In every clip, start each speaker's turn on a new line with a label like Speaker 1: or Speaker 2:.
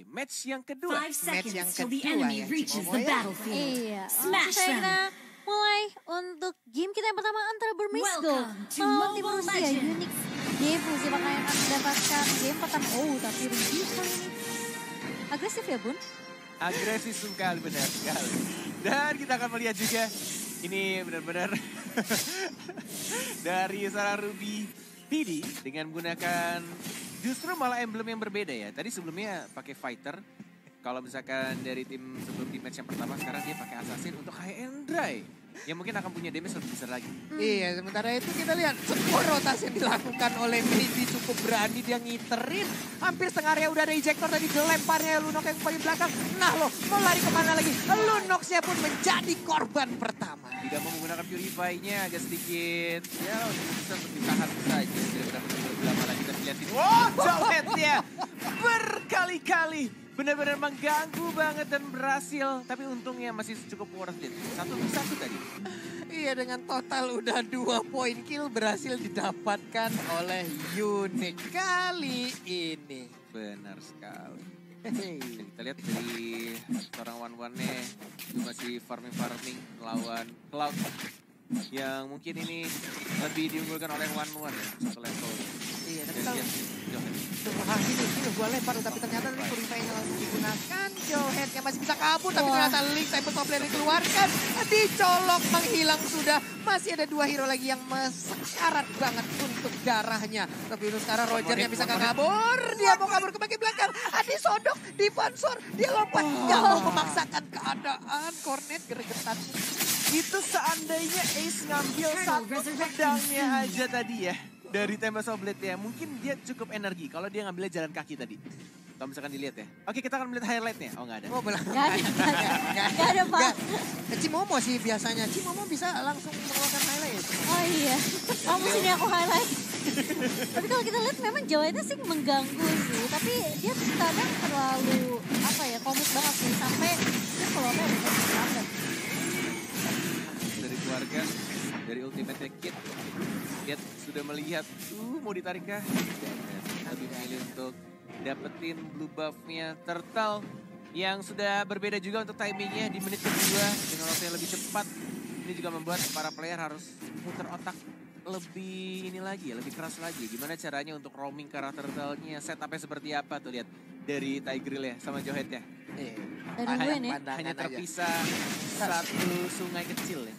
Speaker 1: match yang kedua.
Speaker 2: Match yang kedua ya, Cimomo ya.
Speaker 3: Iya, langsung saja kita mulai untuk game kita yang pertama antara Burmese Gold melawan tim Rusia. Unique game, Rusia bakal akan mendapatkan game pertama. Oh, tapi Rusia kali ini agresif ya, Bun?
Speaker 1: Agresif sekali, benar sekali. Dan kita akan melihat juga, ini benar-benar dari seorang Ruby PD dengan menggunakan justru malah emblem yang berbeda ya. Tadi sebelumnya pakai fighter. Kalau misalkan dari tim sebelum di match yang pertama, sekarang dia pakai assassin untuk high and dry. Yang mungkin akan punya damage lebih besar lagi.
Speaker 2: Iya, sementara itu kita lihat semua rotasi yang dilakukan oleh Midi cukup berani. Dia ngiterin. Hampir setengah area udah ada ejector tadi dilemparnya Lunox yang paling belakang. Nah loh, mau lari kemana lagi? Lunoxnya pun menjadi korban pertama.
Speaker 1: Tidak mau menggunakan Purify-nya agak sedikit. Ya bisa untuk ditahan saja. Tidak berlama lagi kita lihatin. Wow, Jowhead-nya berkali-kali. Benar-benar mengganggu banget dan berhasil. Tapi untungnya masih cukup worth it. 1-1 tadi.
Speaker 2: Iya, dengan total udah 2 poin kill berhasil didapatkan oleh Unique kali ini.
Speaker 1: Benar sekali. Kita lihat dari seorang one-one-nya itu masih farming melawan Cloud. Yang mungkin ini lebih diunggulkan oleh one-one ya, satu level.
Speaker 2: Iya, tapi kalau ini gue lempar tapi ternyata tadi Purify-nya langsung digunakan. Jowhead-nya masih bisa kabur tapi ternyata Link Cyber Software dikeluarkan. Dicolok menghilang sudah. Masih ada 2 hero lagi yang sekarat banget untuk darahnya. Tapi untuk sekarang Roger-nya bisa kabur. Dia mau kabur ke bagian belakang. Adi sodok, Divansor, dia lompat. Gak mau memaksakan keadaan. Cornet gregetan.
Speaker 1: Itu seandainya Ace ngambil satu pedangnya aja tadi ya. Dari Tempest of Blade ya, mungkin dia cukup energi kalau dia ngambilnya jalan kaki tadi. Kalau misalkan dilihat ya. Oke, kita akan melihat highlightnya. Oh, nggak ada.
Speaker 2: Oh, belum.
Speaker 3: Nggak ada, Pak.
Speaker 2: Cimomo sih biasanya. Cimomo bisa langsung mengeluarkan highlight ya.
Speaker 3: Oh iya, kamu sini aku highlight. Tapi kalau kita lihat memang Jowhead-nya sih mengganggu sih. Tapi dia kadang terlalu, apa ya, komit banget sih. Sampai dia keluarnya udah banget.
Speaker 1: Dari keluarga, dari Ultimate Kid. Dia sudah melihat, mau ditarik kah? Lebih memilih untuk dapetin blue buff-nya Turtle. Yang sudah berbeda juga untuk timingnya di menit kedua. Dengan waktu yang lebih cepat. Ini juga membuat para player harus muter otak lebih ini lagi ya, lebih keras lagi. Gimana caranya untuk roaming ke arah Turtle-nya, setupnya seperti apa tuh lihat. Dari Tigreal ya sama Jowhead ya. Hanya terpisah satu sungai kecil ya.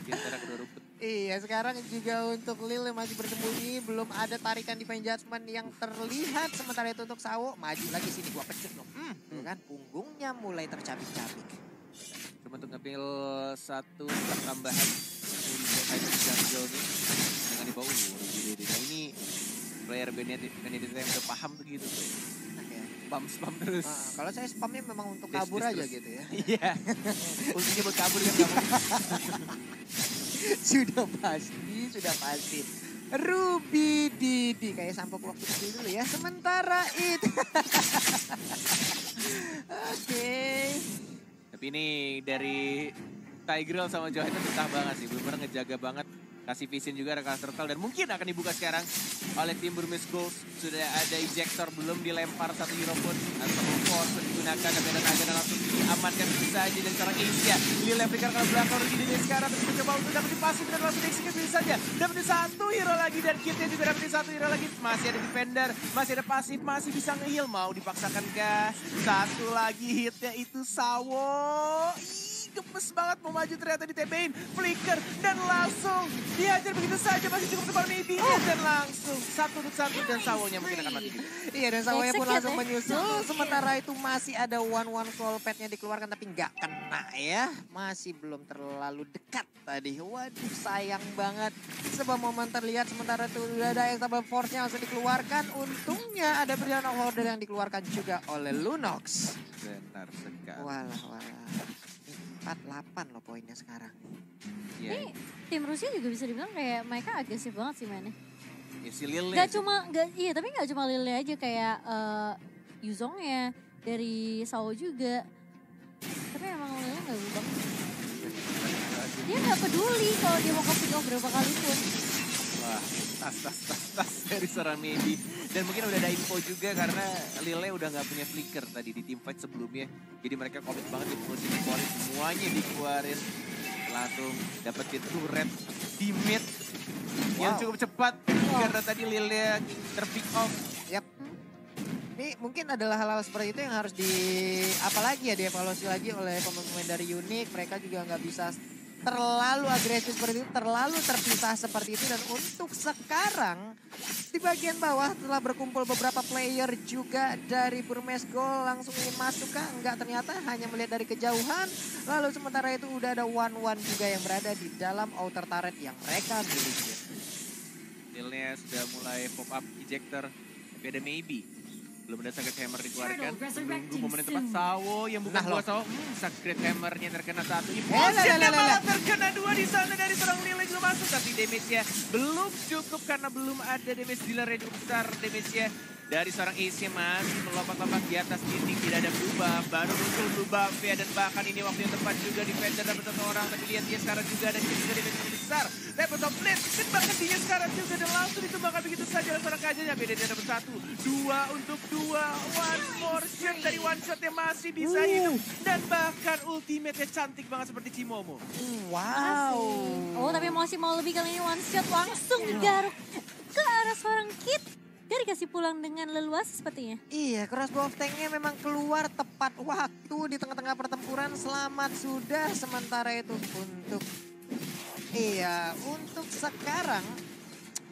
Speaker 1: Di antara kedua rumput.
Speaker 2: Iya, sekarang juga untuk Lil yang masih bersembunyi, belum ada tarikan Divine Judgment yang terlihat. Sementara itu untuk Sawo, maju lagi sini, gua pecut loh. Tuh kan, punggungnya mulai tercabik-cabik.
Speaker 1: Cuma untuk ngambil satu tambahan item jungle nih dengan di bawah. Nah ini player Benedict yang udah paham tuh gitu tuh. Spam terus.
Speaker 2: Kalau saya spamnya memang untuk kabur aja gitu ya.
Speaker 1: Iya. Fungsinya buat kabur kan kamu.
Speaker 2: Sudah pasti. Ruby Didi kayak sampok waktu kecil dulu ya. Sementara itu. Oke.
Speaker 1: Tapi ini dari Tigreal sama Jowhead itu betah banget sih. Bener-bener ngejaga banget. Kasih vision juga ada Turtle dan mungkin akan dibuka sekarang oleh tim Burmese Gold. Sudah ada ejector, belum dilempar satu hero pun. Atau force digunakan dan Medan Agana langsung diamankan bisa aja dari seorang Asia. Lil Afrika kalau belakang Rudy Didi sekarang terus mencoba untuk dapetin pasif dan langsung dieksekusi saja. Dapetin satu hero lagi dan kitnya juga dapetin satu hero lagi. Masih ada defender, masih ada pasif, masih bisa nge-heal. Mau dipaksakan kah? Satu lagi hitnya itu Sawo. Gemes banget mau maju ternyata di TB-in. Flicker dan langsung dihajar begitu saja. Masih cukup depan maybe dan langsung satu untuk satu dan Sawonya mungkin akan mati.
Speaker 2: Iya dan Sawonya pun langsung menyusul. Sementara itu masih ada one soul pad-nya dikeluarkan tapi nggak kena ya. Masih belum terlalu dekat tadi. Waduh sayang banget. Sebuah momen terlihat sementara itu udah ada Extable Force-nya langsung dikeluarkan. Untungnya ada Brilliant Order yang dikeluarkan juga oleh Lunox.
Speaker 1: Benar sekali.
Speaker 2: Walah. 48 loh poinnya sekarang.
Speaker 3: Ini tim Rusia juga bisa dibilang kayak mereka agresif banget sih mainnya.
Speaker 1: Ya si Lil
Speaker 3: Tapi gak cuma Lilnya aja kayak Yuzongnya dari Sawo juga. Tapi emang Lilnya gak berubah. Dia gak peduli kalau dia mau ke pick off berapa kali pun.
Speaker 1: Wah tas dari seorang Maybe. Dan mungkin udah ada info juga karena Lille udah nggak punya flicker tadi di team fight sebelumnya. Jadi mereka komit banget di posisi dikeluarin, semuanya dikeluarin. Langsung dapetin turret di mid yang cukup cepat karena tadi Lille terpick off.
Speaker 2: Yap. Ini mungkin adalah hal-hal seperti itu yang harus apalagi ya dievaluasi lagi oleh pemain-pemain dari Unique. Mereka juga nggak bisa terlalu agresif seperti itu, terlalu terpisah seperti itu. Dan untuk sekarang di bagian bawah telah berkumpul beberapa player juga dari Burmese Gold langsung ingin masuk kah? Enggak, ternyata hanya melihat dari kejauhan. Lalu sementara itu udah ada one juga yang berada di dalam outer turret yang mereka miliki.
Speaker 1: Lille sudah mulai pop up ejector, tapi ada Maybe. Belum ada Sacred Hammer dikeluarkan. Menunggu momen yang tepat. Sawo yang bukan buah Sawo. Sacred Hammernya terkena satu. Impulsifnya malah terkena dua di sana dari seorang Lille juga masuk. Tapi damage-nya belum cukup karena belum ada damage dealer yang cukup besar. Damage-nya dari seorang Ace masih melompat-lompat di atas dinding. Tidak ada berubah. Baru muncul berubah. Dan bahkan ini waktu yang tepat juga defender dapat satu orang. Tapi lihat dia sekarang juga ada juga damage yang besar. Dapat top lane. Dan bahkan dia sekarang juga dan langsung ditumbangkan begitu saja oleh seorang kajanya. Bedanya dapat satu. Dua untuk dua. One more shot dari one shot yang masih bisa hidup. Dan bahkan ultimate-nya cantik banget seperti Cimomo.
Speaker 2: Wow.
Speaker 3: Oh, tapi masih mau lebih kali ini one shot langsung garuk ke arah seorang Kit. Dia dikasih pulang dengan leluasa sepertinya.
Speaker 2: Iya, crossbow of tank-nya memang keluar tepat waktu di tengah-tengah pertempuran. Selamat sudah sementara itu untuk... Iya, untuk sekarang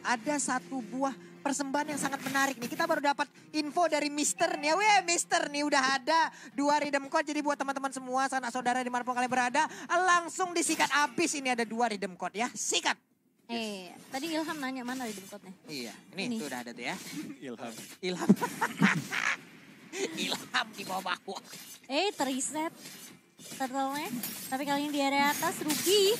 Speaker 2: ada satu buah persembahan yang sangat menarik nih. Kita baru dapat info dari Mister nih. Weh, Mister nih udah ada 2 redeem code. Jadi buat teman-teman semua, sanak saudara dimanapun kalian berada, langsung disikat habis. Ini ada 2 redeem code ya, sikat.
Speaker 3: Tadi Ilham nanya mana redeem code-nya?
Speaker 2: Iya, ini tuh udah ada tuh ya.
Speaker 1: Ilham.
Speaker 2: Ilham di bawah.
Speaker 3: Terreset turtle-nya. Tapi kali ini di area atas rugi.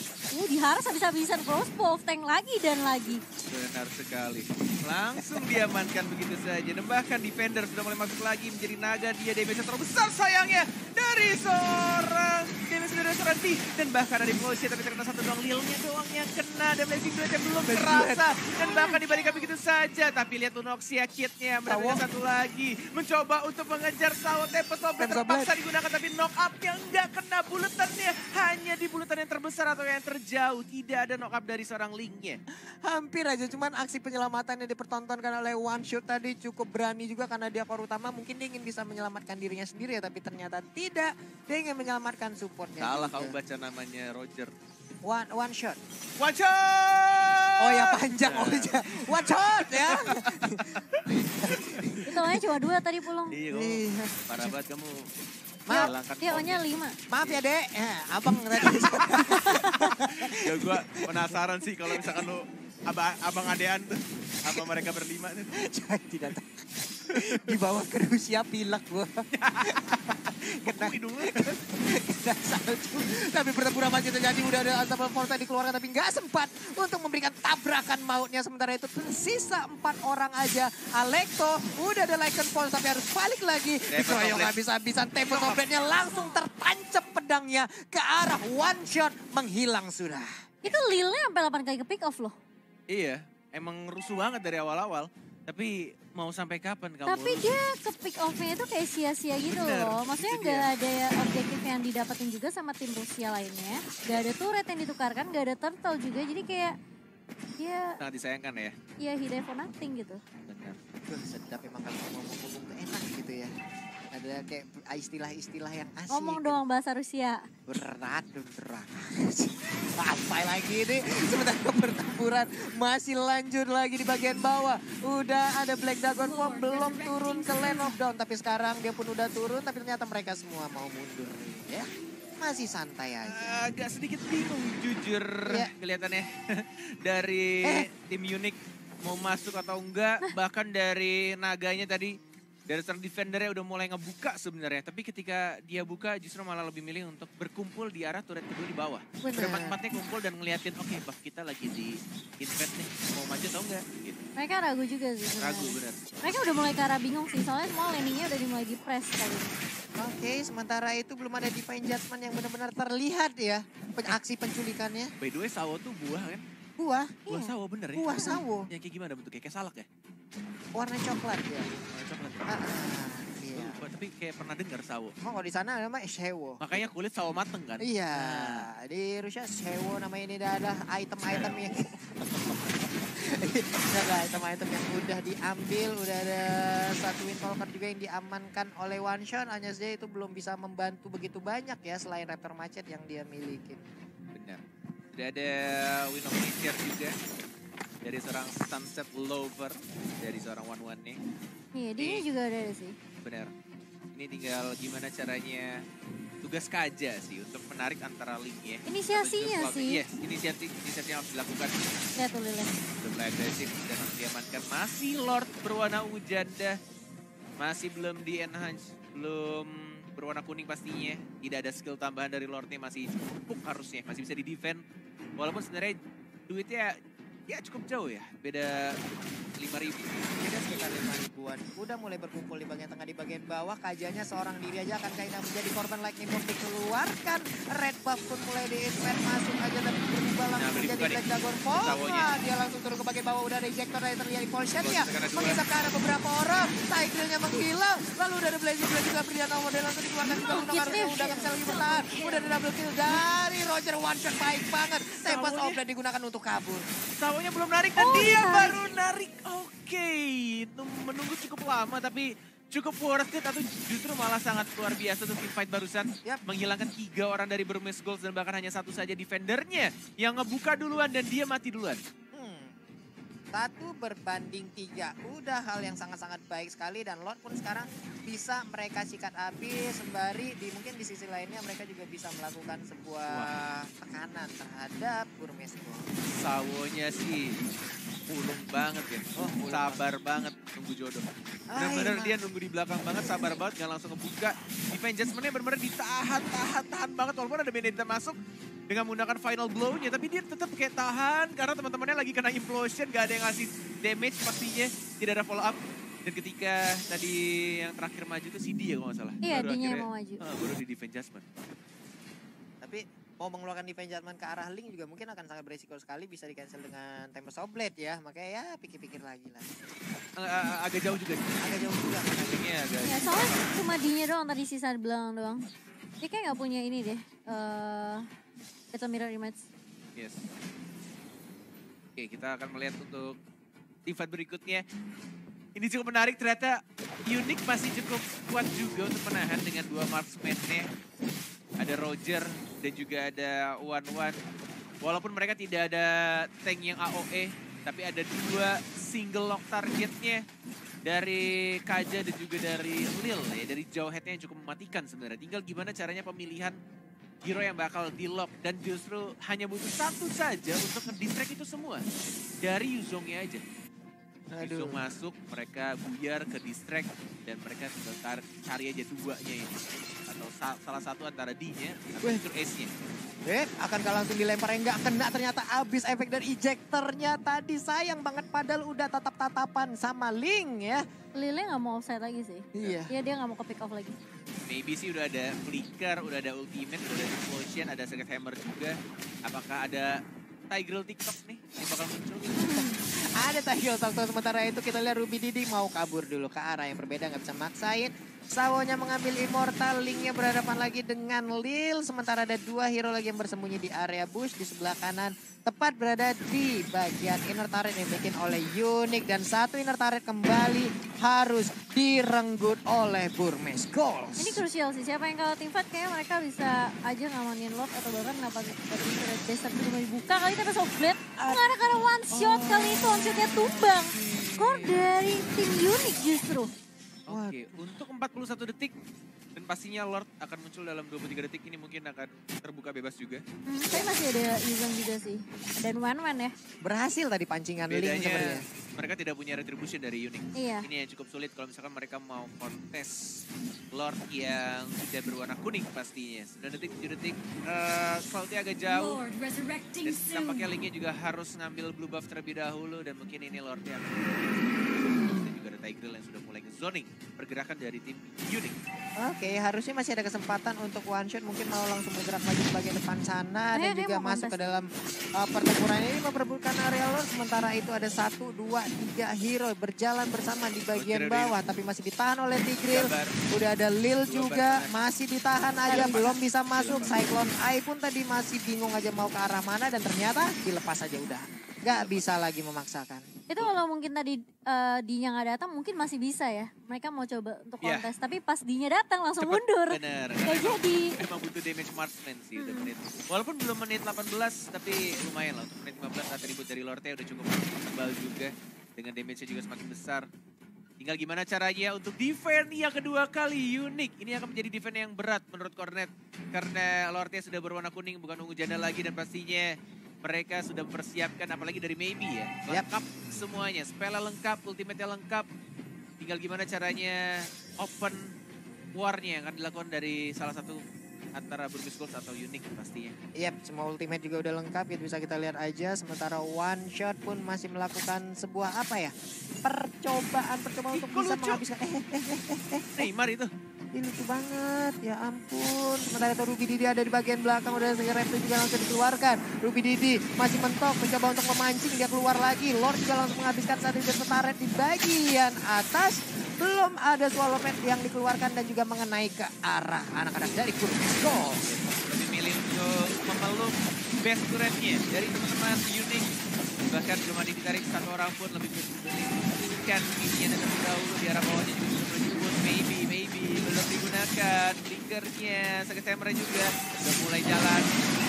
Speaker 3: Diharas habis-habisan crossbow of tank lagi dan lagi.
Speaker 1: Benar sekali. Langsung diamankan begitu saja. Dan bahkan defender sudah mulai masuk lagi menjadi naga. Dia damage terbesar sayangnya dari seorang damage dari seorang D. Dan bahkan ada emosi tapi terkena satu doang. Lilnya doang yang kena. Dan blazing duet yang belum terasa. Dan bahkan dibalikan begitu saja. Tapi lihat Lunoxia kitnya. Mendapatkan satu lagi. Mencoba untuk mengejar Sawo. Tempest of Blade terpaksa digunakan. Tapi knock up-nya enggak kena buletannya. Hanya di buletan yang terbesar atau yang terjauh. Tidak ada knock up dari seorang Link-nya.
Speaker 2: Hampir aja, cuman aksi penyelamatan yang dipertontonkan oleh One Shot tadi cukup berani juga karena dia core utama. Mungkin dia ingin bisa menyelamatkan dirinya sendiri ya, tapi ternyata tidak. Dia ingin menyelamatkan supportnya.
Speaker 1: Salah
Speaker 2: juga.
Speaker 1: kamu baca namanya Roger.
Speaker 2: One Shot.
Speaker 1: One Shot!
Speaker 2: Oh ya panjang, One Shot ya.
Speaker 3: Itu aja cuma 2 tadi pulang.
Speaker 1: Iya, parah banget kamu.
Speaker 2: Maaf,
Speaker 3: dia O-nya 5.
Speaker 2: Maaf ya Dek, abang tadi.
Speaker 1: Ya gue penasaran sih kalau misalkan lu abang adean tuh. Apa mereka berlima tuh.
Speaker 2: Tidak tahu. Di bawah ke Rusia pilek gue. Kena salju. Tapi pertempuran masih terjadi. Udah ada Unstoppable Force dikeluarkan tapi nggak sempat untuk memberikan tabrakan mautnya. Sementara itu tersisa 4 orang aja. Alekto udah ada Lycan Force tapi harus balik lagi. Dikeroyok habis-habisan. Tempest of Blade-nya langsung tertancap pedangnya ke arah One Shot. Menghilang sudah.
Speaker 3: Itu Lille sampai 8 kali ke pick off loh.
Speaker 1: Iya, emang rusuh banget dari awal-awal. Tapi mau sampai kapan kamu?
Speaker 3: Tapi dia ke pick off-nya itu kayak sia-sia gitu loh. Maksudnya nggak ada objektif yang didapetin juga sama tim Rusia lainnya. Gak ada turret yang ditukarkan, gak ada turtle juga. Jadi kayak dia...
Speaker 1: Sangat disayangkan ya?
Speaker 3: Iya, he died for nothing gitu.
Speaker 1: Benar.
Speaker 2: Sedap emang kalau ngomong-ngomong tuh enak gitu ya. Ada kayak istilah-istilah yang asik.
Speaker 3: Ngomong doang bahasa Rusia.
Speaker 2: Berat. Sampai lagi ini sementara pertempuran masih lanjut lagi di bagian bawah. Udah ada Black Dragon Form belum turun ke Land of Dawn. Tapi sekarang dia pun udah turun tapi ternyata mereka semua mau mundur ya. Masih santai aja.
Speaker 1: Agak sedikit bingung jujur kelihatannya dari tim Unique mau masuk atau enggak. Bahkan dari naganya tadi. Dari seorang defendernya udah mulai ngebuka sebenarnya. Tapi ketika dia buka justru malah lebih milih untuk berkumpul di arah turret kedua di bawah. Berempat-empatnya kumpul dan ngeliatin oke, buff kita lagi di invade nih. Mau maju atau enggak? Gitu.
Speaker 3: Mereka ragu juga sih sebenarnya.
Speaker 1: Ragu bener.
Speaker 3: Mereka udah mulai ke arah bingung sih. Soalnya semua landingnya udah dimulai di press kali ini.
Speaker 2: Oke, sementara itu belum ada Divine Judgment yang benar-benar terlihat ya. Aksi penculikannya.
Speaker 1: By the way, Sawo tuh buah kan?
Speaker 2: Buah.
Speaker 1: Buah sawo bener ya?
Speaker 2: Buah sawo.
Speaker 1: Yang kayak gimana bentuknya? Kayak salak ya?
Speaker 2: Warna coklat ya.
Speaker 1: Coklat.
Speaker 2: Iya.
Speaker 1: Tapi kayak pernah dengar sawo.
Speaker 2: Oh, kalau di sana namanya sewo.
Speaker 1: Makanya kulit sawo mateng kan?
Speaker 2: Iya, di Rusia sewo namanya ini adalah item-item yang adalah item-item yang udah diambil, udah ada satu Windtalker juga yang diamankan oleh One Shot, hanya saja itu belum bisa membantu begitu banyak ya selain Raptor Macet yang dia miliki.
Speaker 1: Benar. Sudah ada Win of Nature juga dari seorang Sunset Lover, dari seorang One nih.
Speaker 3: Iya, dia juga ada sih.
Speaker 1: Benar. Ini tinggal gimana caranya tugas Kaja sih untuk menarik antara link-nya.
Speaker 3: Inisiasinya sih.
Speaker 1: Yes, inisiasi yang harus dilakukan.
Speaker 3: Lihat tuh Lilith.
Speaker 1: Sudah mulai agresif dan harus diamankan. Masih Lord berwarna ujanda. Masih belum di-enhance. Belum berwarna kuning pastinya. Tidak ada skill tambahan dari Lordnya. Masih cukup harusnya. Masih bisa di-defend. Walaupun sebenarnya duitnya ya cukup jauh ya. Beda 5.000.
Speaker 2: Beda sekitar 5.000-an. Udah mulai berkumpul di bagian tengah, di bagian bawah. Kajanya seorang diri aja akan kaitan menjadi korban lightning bomb dikeluarkan. Red buff pun mulai di-invert masuk aja dan berubah langsung menjadi Black Dragon Polka. Dia langsung turun ke bagian bawah. Udah ada ejector dari terjadi Polshetnya. Mengisap ke arah beberapa orang. Tigrenya menghilang. Lalu udah ada Blazing juga pilihan model langsung dikeluarkan. Udah gak bisa lagi bertahan. Udah ada double kill dari Roger. One shot baik banget. Tempest Offblade digunakan untuk kabur.
Speaker 1: Sawonya belum narik dan dia baru narik. Oke, menunggu cukup lama tapi cukup worth it atau justru malah sangat luar biasa untuk team fight barusan. Menghilangkan 3 orang dari Burmese Gold dan bahkan hanya satu saja defendernya yang ngebuka duluan dan dia mati duluan.
Speaker 2: 1 berbanding 3. Udah hal yang sangat-sangat baik sekali dan Lord pun sekarang bisa mereka sikat habis sembari mungkin di sisi lainnya mereka juga bisa melakukan sebuah tekanan terhadap Burmese Gold.
Speaker 1: Sawonya sih ulung banget ya. Sabar banget nunggu jodoh. Bener-bener dia nunggu di belakang banget, sabar banget gak langsung ngebuka. Defense Jasmine-nya bener-bener ditahan banget walaupun ada Benedetta masuk dengan menggunakan final blow-nya. Tapi dia tetap kayak tahan karena teman-temannya lagi kena implosion, gak ada yang ngasih damage pastinya. Tidak ada follow up. Dan ketika tadi yang terakhir maju itu CD ya kalau gak salah.
Speaker 3: Iya, dia yang mau maju.
Speaker 1: Baru di Defense Jasmine.
Speaker 2: Tapi mau mengeluarkan Defense Jasmine ke arah Link juga mungkin akan sangat beresiko sekali, bisa di-cancel dengan Tempest Offblade ya. Makanya ya pikir-pikir lagi lah.
Speaker 1: Agak jauh juga sih.
Speaker 2: Agak jauh juga.
Speaker 3: Ya soalnya cuma dinya doang tadi sisa belakang doang. Dia kayak gak punya ini deh. Battle Mirror Image.
Speaker 1: Yes. Oke, kita akan melihat untuk team fight berikutnya. Ini cukup menarik, ternyata Unique masih cukup kuat juga untuk menahan dengan 2 marksman-nya. Ada Roger dan juga ada One. Walaupun mereka tidak ada tank yang AOE, tapi ada 2 single lock targetnya dari Kaja dan juga dari Lil ya. Dari jauh headnya yang cukup mematikan sebenarnya. Tinggal gimana caranya pemilihan hero yang bakal di-lock. Dan justru hanya butuh 1 saja untuk nge-distract itu semua. Dari Yuzongnya aja. Yuzong masuk, mereka buyar ke distract. Dan mereka tinggal cari aja 2-nya ini. Atau salah satu antara D-nya atau justru Ace-nya.
Speaker 2: Akankah langsung dilempar yang nggak kena, ternyata habis efek dari ejectornya tadi. Sayang banget padahal udah tatap-tatapan sama Link ya.
Speaker 3: Lile nggak mau offside lagi sih.
Speaker 2: Iya.
Speaker 3: Dia nggak mau ke pick off lagi.
Speaker 1: Maybe sih udah ada flicker, udah ada ultimate, udah ada explosion, ada secret hammer juga. Apakah ada Tigreal TikTok nih yang bakal muncul?
Speaker 2: Ada Tigreal TikTok, sementara itu kita lihat Ruby Didi mau kabur dulu ke arah yang berbeda, nggak bisa maksain. Sawonya mengambil Immortal, Linknya berhadapan lagi dengan Lil. Sementara ada 2 hero lagi yang bersembunyi di area bush di sebelah kanan. Tepat berada di bagian inner turret yang dibikin oleh Unique. Dan 1 inner turret kembali harus direnggut oleh Burmese Gold.
Speaker 3: Ini krusial sih, siapa yang kalah tim fight kayaknya mereka bisa aja ngamanin Lord atau bahkan kenapa dari Red Desert cuma dibuka kali Tempest Offblade. Mengarah karena one shot kali itu, one shotnya tumbang. Skor dari tim Unique justru.
Speaker 1: Oke, untuk 41 detik dan pastinya Lord akan muncul dalam 23 detik ini mungkin akan terbuka bebas juga.
Speaker 3: Tapi masih ada Yuzong juga sih. Dan One ya.
Speaker 2: Berhasil tadi pancingan Link
Speaker 1: Bedanya
Speaker 2: sebenarnya.
Speaker 1: mereka tidak punya retribution dari Unique.
Speaker 3: Iya.
Speaker 1: Ini yang cukup sulit kalau misalkan mereka mau kontes Lord yang sudah berwarna kuning pastinya. 9 detik, 7 detik, Cloud-nya agak jauh. Dan tampaknya Linknya juga harus ngambil blue buff terlebih dahulu dan mungkin ini Lord-nya akan juga ada Tigreal yang sudah mulai zoning pergerakan dari tim Unique.
Speaker 2: Oke, harusnya masih ada kesempatan untuk one shot. Mungkin mau langsung bergerak lagi di bagian depan sana. Dan
Speaker 3: Dia
Speaker 2: juga
Speaker 3: mau
Speaker 2: masuk
Speaker 3: kontes.
Speaker 2: ke dalam pertempuran ini memperebutkan area lor. Sementara itu ada 1, 2, 3 hero berjalan bersama di bagian
Speaker 1: Roger
Speaker 2: bawah. Tapi masih ditahan oleh Tigreal.
Speaker 1: Gambar.
Speaker 2: Udah ada Lil juga,
Speaker 1: pertahanan.
Speaker 2: masih ditahan aja. Belum bisa masuk. Cyclone Eye pun tadi masih bingung aja mau ke arah mana. Dan ternyata dilepas aja udah. Gak bisa lagi memaksakan.
Speaker 3: Itu kalau mungkin tadi Dinya nggak datang mungkin masih bisa ya. Mereka mau coba untuk
Speaker 1: Iya.
Speaker 3: kontes. Tapi pas Dinya datang langsung
Speaker 1: Cepet,
Speaker 3: mundur.
Speaker 1: bener.
Speaker 3: Gak jadi.
Speaker 1: Emang butuh damage marksman sih udah menit. Walaupun belum menit 18 tapi lumayan lah untuk menit 15 atribut dari Lorte udah cukup tebal juga. Dengan damage-nya juga semakin besar. Tinggal gimana caranya untuk defend yang kedua kali Unique. Ini akan menjadi defend yang berat menurut Cornet. Karena Lorte sudah berwarna kuning bukan ungu janda lagi dan pastinya mereka sudah mempersiapkan apalagi dari Maybe ya. Lengkap semuanya, spellnya lengkap, ultimate-nya lengkap. Tinggal gimana caranya open war-nya yang akan dilakukan dari salah satu antara Burmese Gold atau Unique pastinya.
Speaker 2: Yap, semua ultimate juga udah lengkap. Itu bisa kita lihat aja. Sementara one shot pun masih melakukan sebuah apa ya? Percobaan untuk
Speaker 1: kok
Speaker 2: bisa
Speaker 1: lucu?
Speaker 2: menghabiskan.
Speaker 1: Neymar itu.
Speaker 2: Ini lucu banget, ya ampun. Sementara itu Ruby Didi ada di bagian belakang, udah Raptor juga langsung dikeluarkan. Ruby Didi masih mentok, mencoba untuk memancing, dia keluar lagi. Lord juga langsung menghabiskan satu turret di bagian atas. Belum ada swallow pet yang dikeluarkan dan juga mengenai ke arah anak-anak dari Burmese Gold.
Speaker 1: Lebih milih untuk memeluk best turretnya dari teman-teman Unique. Bahkan belum ada ditarik satu orang pun lebih kan mininya dan terlebih dahulu di arah bawahnya juga sudah menjemput maybe belum digunakan blinkernya sakit camera juga udah mulai jalan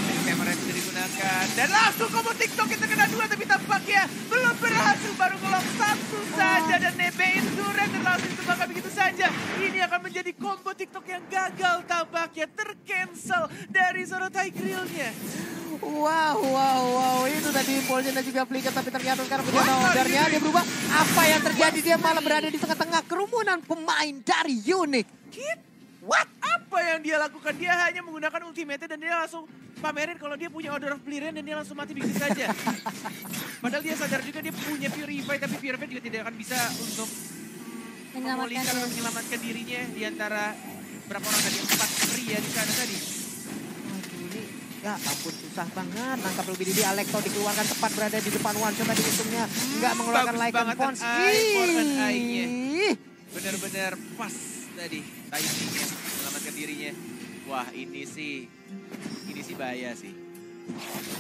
Speaker 1: dari kamera sudah digunakan dan langsung combo TikTok kita kena 2 tapi tampaknya belum berhasil baru ngelok 1 saja dan nebein turret dan langsung terbakar begitu saja. Ini akan menjadi combo TikTok yang gagal tampaknya tercancel dari seorang Tigreal-nya.
Speaker 2: Wow, itu tadi impulsnya dan juga flicker, tapi ternyata sekarang menjadi ordernya dia berubah. Apa yang terjadi? Dia malah berada di tengah-tengah kerumunan pemain dari Unique.
Speaker 1: What? Apa yang dia lakukan? Dia hanya menggunakan ultimate dan dia langsung pamerin kalau dia punya Order of Clearance dan dia langsung mati begitu saja. Padahal dia sadar juga dia punya Purify, tapi Purify juga tidak akan bisa untuk memulihkan atau menyelamatkan dirinya di antara berapa orang tadi, 4 pria di sana tadi.
Speaker 2: Ya ampun, susah banget nangkap lebih Didi. Alekto dikeluarkan tepat berada di depan one shot tadi untungnya. Nggak mengeluarkan
Speaker 1: bagus
Speaker 2: Lycan
Speaker 1: banget
Speaker 2: Pons.
Speaker 1: eye-nya. Benar-benar pas tadi timingnya menyelamatkan dirinya. Wah ini sih bahaya sih.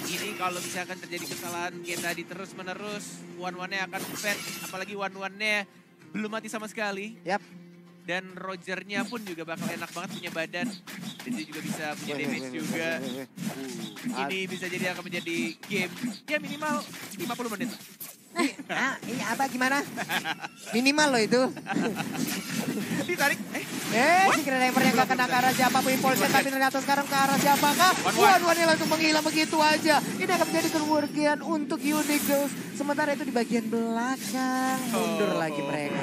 Speaker 1: Ini kalau misalkan terjadi kesalahan kayak tadi terus menerus, one-one-nya akan fed, apalagi one-one-nya belum mati sama sekali.
Speaker 2: Yap.
Speaker 1: Dan Rogernya pun juga bakal enak banget punya badan. Dan dia juga bisa punya damage juga. Ini bisa jadi akan menjadi game ya minimal 50 menit.
Speaker 2: Ini apa gimana? Minimal loh itu.
Speaker 1: Ditarik,
Speaker 2: Si Kramer yang gak kena ke arah siapa pun impulsnya, tapi ternyata sekarang ke arah siapakah? One-one langsung menghilang begitu aja. Ini akan menjadi kerugian untuk Unique Girls. Sementara itu di bagian belakang, mundur lagi mereka.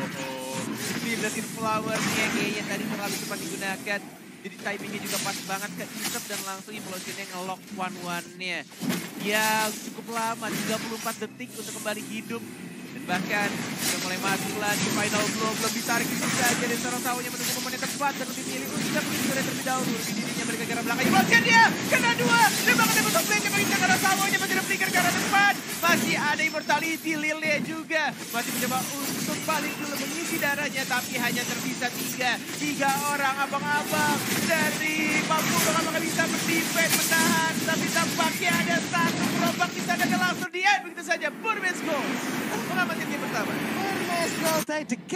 Speaker 1: Dilesin flower-nya kayaknya tadi terlalu cepat digunakan. Jadi timingnya juga pas banget ke Isep dan langsung implosionnya nge-lock one-one-nya. Ya cukup lama, 34 detik untuk kembali hidup. Dan bahkan sudah mulai masuk lagi final blow, belum ditarik itu saja. Dan seorang sawahnya menunggu momen yang tepat dan lebih milih untuk menjadi terlebih dahulu. Lebih dirinya mereka ke arah belakang. Implosion dia, kena 2. Dan bahkan dia bentuk blink, bagi ke arah sawahnya, masih ada flicker ke arah depan. Masih ada immortality, Lilnya juga. Masih mencoba untuk balik dulu mengisi darahnya, tapi hanya tersisa 3 orang abang-abang dari Papua apakah bisa berdefend menahan, tapi tampaknya ada satu gerobak di sana dan langsung di-end begitu saja. Burmese Gold mengamati game pertama.
Speaker 2: Burmese Gold take the game.